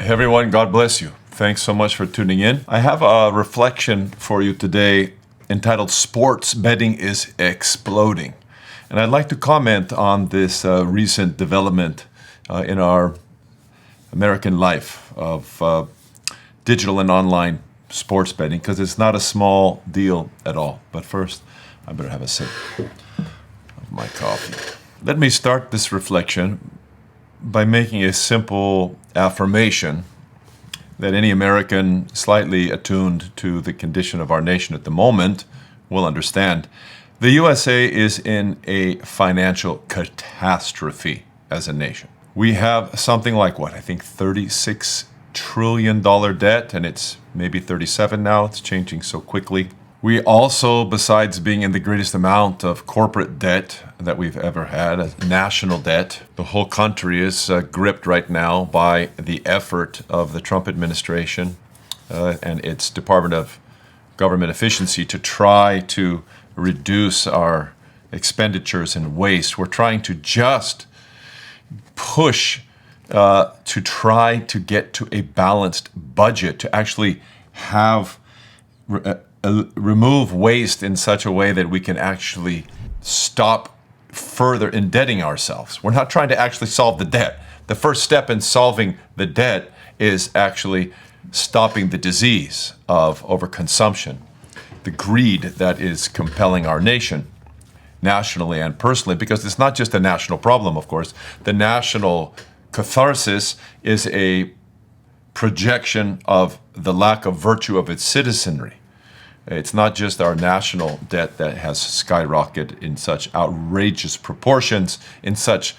Hey everyone, God bless you. Thanks so much for tuning in. I have a reflection for you today entitled Sports Betting is Exploding. And I'd like to comment on this recent development in our American life of digital and online sports betting, because it's not a small deal at all. But first, I better have a sip of my coffee. Let me start this reflection by making a simple affirmation that any American slightly attuned to the condition of our nation at the moment will understand. The USA is in a financial catastrophe as a nation. We have something like, I think $36 trillion debt, and it's maybe 37 now. It's changing so quickly. We also, besides being in the greatest amount of corporate debt that we've ever had, national debt, the whole country is gripped right now by the effort of the Trump administration and its Department of Government Efficiency to try to reduce our expenditures and waste. We're trying to just push to try to get to a balanced budget, to actually have remove waste in such a way that we can actually stop further indebting ourselves. We're not trying to actually solve the debt. The first step in solving the debt is actually stopping the disease of overconsumption, the greed that is compelling our nation, nationally and personally, because it's not just a national problem, of course. The national catharsis is a projection of the lack of virtue of its citizenry. It's not just our national debt that has skyrocketed in such outrageous proportions, in such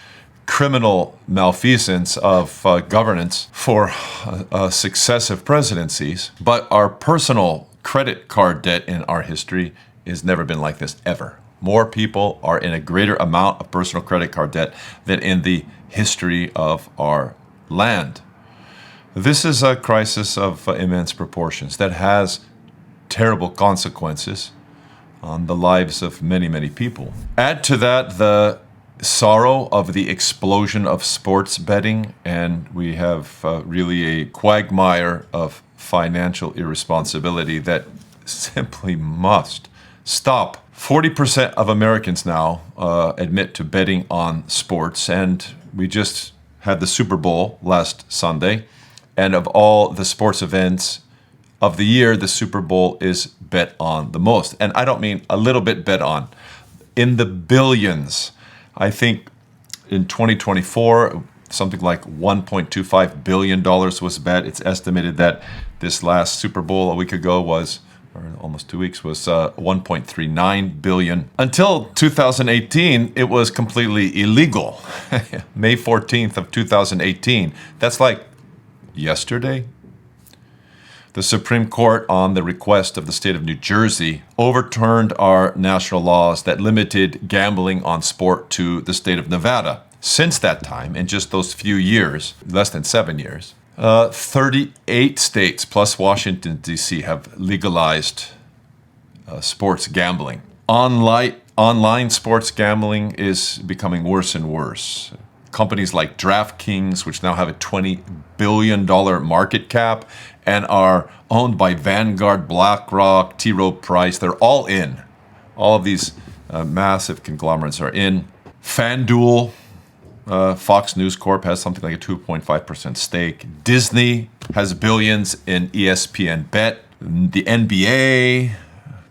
criminal malfeasance of governance for successive presidencies, but our personal credit card debt in our history has never been like this ever. More people are in a greater amount of personal credit card debt than in the history of our land. This is a crisis of immense proportions that has terrible consequences on the lives of many, many people. Add to that the sorrow of the explosion of sports betting, and we have really a quagmire of financial irresponsibility that simply must stop. 40% of Americans now admit to betting on sports, and we just had the Super Bowl last Sunday, and of all the sports events of the year, the Super Bowl is bet on the most. And I don't mean a little bit bet on. In the billions. I think in 2024, something like $1.25 billion was bet. It's estimated that this last Super Bowl a week ago was, or almost 2 weeks, was $1.39 billion. Until 2018, it was completely illegal. May 14th of 2018. That's like yesterday. The Supreme Court, on the request of the state of New Jersey, overturned our national laws that limited gambling on sport to the state of Nevada. Since that time, in just those few years, less than 7 years, 38 states plus Washington, D.C. have legalized sports gambling. Online sports gambling is becoming worse and worse. Companies like DraftKings, which now have a $20 billion market cap and are owned by Vanguard, BlackRock, T. Rowe Price, they're all in. All of these massive conglomerates are in. FanDuel, Fox News Corp has something like a 2.5% stake. Disney has billions in ESPN Bet. The NBA,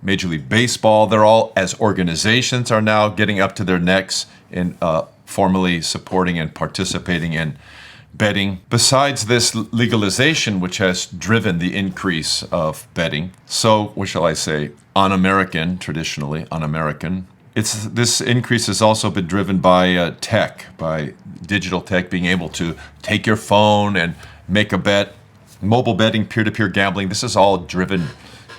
Major League Baseball, they're all, as organizations, are now getting up to their necks in formally supporting and participating in betting. Besides this legalization, which has driven the increase of betting, so, what shall I say, un-American, traditionally un-American, this increase has also been driven by tech, by digital tech, being able to take your phone and make a bet, mobile betting, peer-to-peer gambling. This is all driven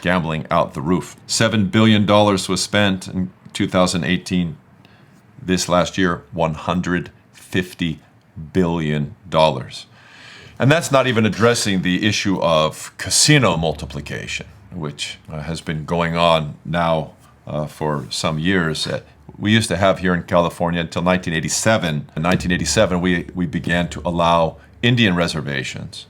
gambling out the roof. $7 billion was spent in 2018. This last year, $150 billion. And that's not even addressing the issue of casino multiplication, which has been going on now for some years. We used to have here in California until 1987. In 1987, we began to allow Indian reservations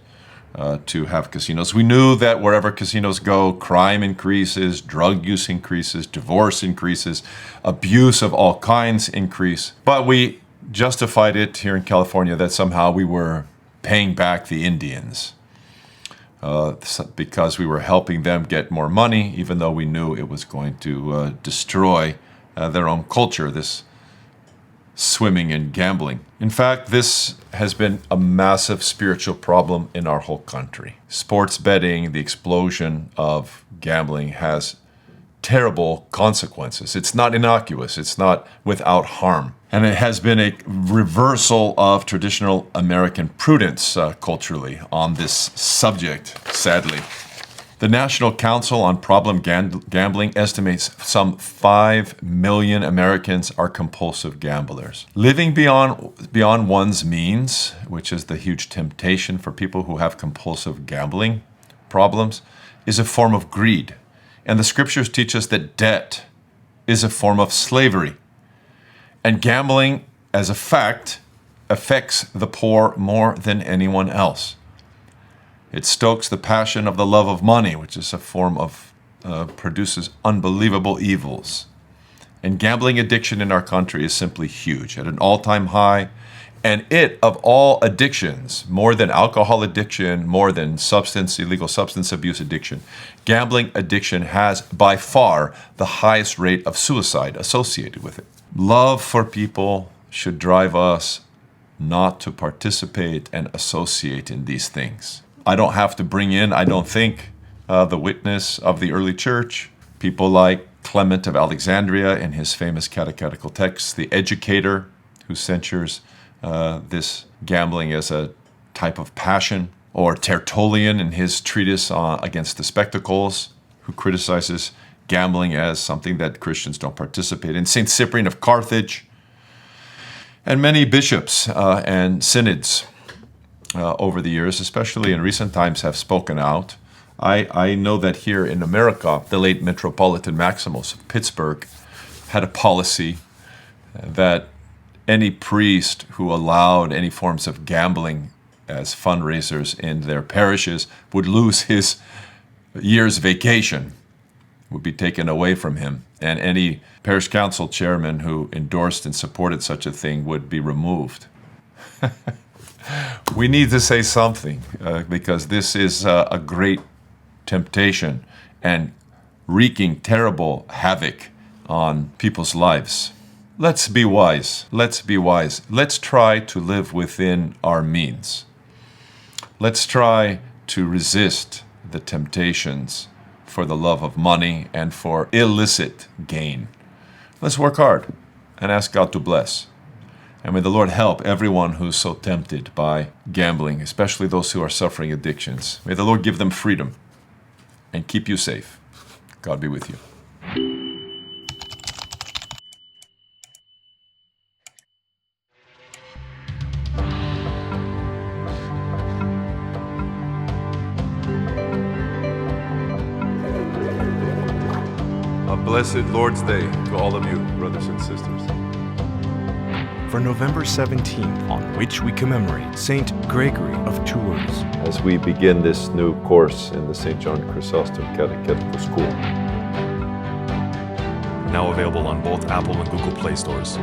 to have casinos. We knew that wherever casinos go, crime increases, drug use increases, divorce increases, abuse of all kinds increase. But we justified it here in California that somehow we were paying back the Indians because we were helping them get more money, even though we knew it was going to destroy their own culture, this swimming and gambling. In fact, this has been a massive spiritual problem in our whole country. Sports betting, the explosion of gambling has terrible consequences. It's not innocuous. It's not without harm. And it has been a reversal of traditional American prudence culturally on this subject, sadly. The National Council on Problem Gambling estimates some 5 million Americans are compulsive gamblers. Living beyond one's means, which is the huge temptation for people who have compulsive gambling problems, is a form of greed. And the scriptures teach us that debt is a form of slavery. And gambling, as a fact, affects the poor more than anyone else. It stokes the passion of the love of money, which is a form of, produces unbelievable evils. And gambling addiction in our country is simply huge, at an all-time high. And it, of all addictions, more than alcohol addiction, more than illegal substance abuse addiction, gambling addiction has by far the highest rate of suicide associated with it. Love for people should drive us not to participate and associate in these things. I don't have to bring in, I don't think, the witness of the early church, people like Clement of Alexandria in his famous catechetical text, the educator who censures this gambling as a type of passion, or Tertullian in his treatise against the spectacles, who criticizes gambling as something that Christians don't participate in, St. Cyprian of Carthage, and many bishops and synods over the years, especially in recent times, have spoken out. I know that here in America, the late Metropolitan Maximus of Pittsburgh had a policy that any priest who allowed any forms of gambling as fundraisers in their parishes would lose his year's vacation, would be taken away from him. And any parish council chairman who endorsed and supported such a thing would be removed. We need to say something because this is a great temptation and wreaking terrible havoc on people's lives. Let's be wise. Let's be wise. Let's try to live within our means. Let's try to resist the temptations for the love of money and for illicit gain. Let's work hard and ask God to bless. And may the Lord help everyone who's so tempted by gambling, especially those who are suffering addictions. May the Lord give them freedom and keep you safe. God be with you. A blessed Lord's Day to all of you, brothers and sisters. For November 17th, on which we commemorate Saint Gregory of Tours. As we begin this new course in the St. John Chrysostom Catechetical School. Now available on both Apple and Google Play stores.